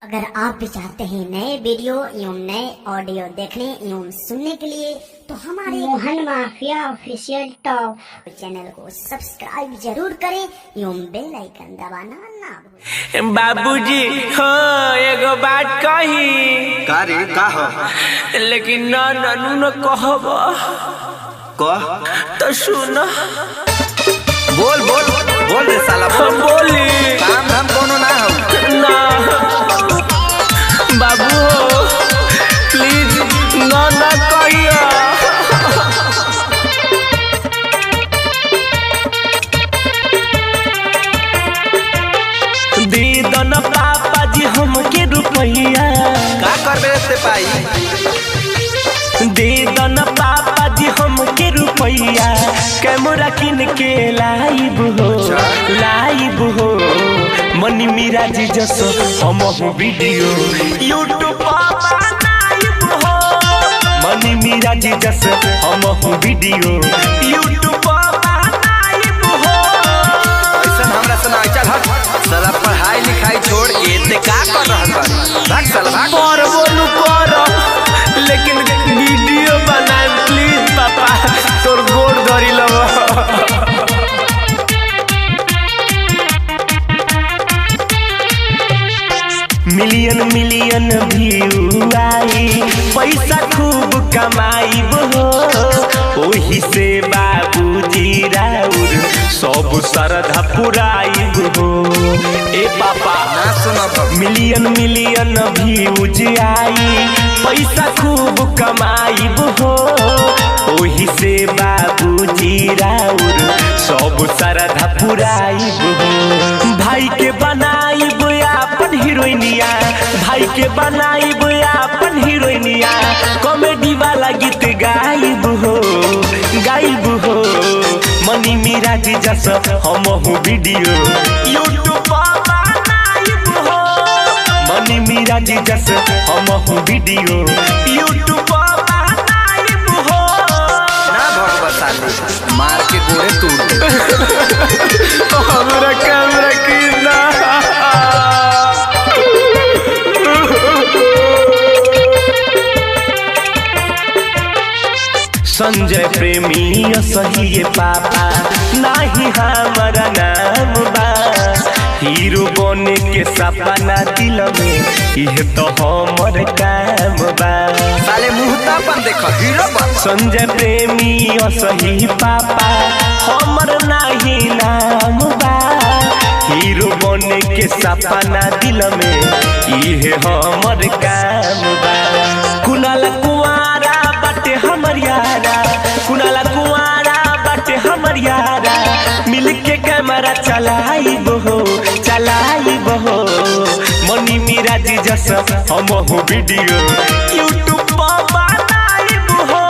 अगर आप भी चाहते हैं नए वीडियो एवं नए ऑडियो देखने एवं सुनने के लिए तो हमारे Mohan mafia official top channel को सब्सक्राइब जरूर करें एवं बेल आइकन दबाना ना भूलें। बाबूजी हाँ एगो बात कही का रे का हो लेकिन ना ननू न कहब कह तो सुन बोल बोल बोल रे साला बोल बोली काम धाम कोनो ना हो ना बाबू हो प्लीज ना ना कहिया दे दो न पापा जी हमके रुपैया का करबे से पाई दे दो न पापा जी हमके रुपैया कैमरा किन के लाइव हो मनी मीरा जी जसो हम वीडियो यूट्यूब पर लाइव हो मनी मीरा जी जसो हम वीडियो यूट्यूब पर लाइव हो ऐसा हमरा सुना चल हट साला पढ़ाई लिखाई छोड़ के ते का कर रहल बा भाग साला भाग पर बोलू कर लेकिन वीडियो बनाए प्लीज पापा तोर गोड़ धरी लब मिलियन मिलियन व्यू आई पैसा खूब कमाईब हो ओही से बाबूजी राउर सब श्रद्धा पुराईब हो ए पापा ना सुनो मिलियन मिलियन व्यूज आई पैसा खूब कमाईब हो ओही से बाबूजी राउर सब श्रद्धा पुराईब हो भाई के बनाईब अपन हीरोइनिया भाई के बनाईब अपन हीरोइनिया कॉमेडी वाला गीत गाइब हो मनी मीरा जी जस हम वीडियो यूट्यूब पर बनाईब हो मनी मीरा जी जस हम वीडियो यूट्यूब पर बनाईब हो ना भगवा साला मार के गोड़े तोड़ दे हमरा कैमरा की ना संजय प्रेमी सही पापा नाही हमारा नाम बा हीरो बने के सपना दिल में यह तो हमर काम बा साले मुहता पर देखो हीरो बन संजय प्रेमी सही पापा हमर नाही नाम बा हीरो बने के सपना दिल में यह हमर काम बा कुनाल कुंवारा बाटे हमर यारा कुनाल कुंवारा बाटे हमर यारा मिल के कैमरा चलाईब हो मनी मीरा जी जस हम वीडियो यूट्यूब पर बनाईब हो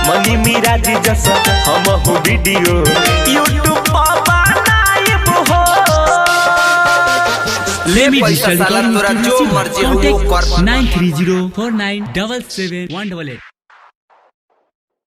मनी मीरा जी जस हम वीडियो यूट्यूब पर बनाईब हो लेमी पैसा डिजिटल साला तोरा जो मर्जी हो वो कर 9304977188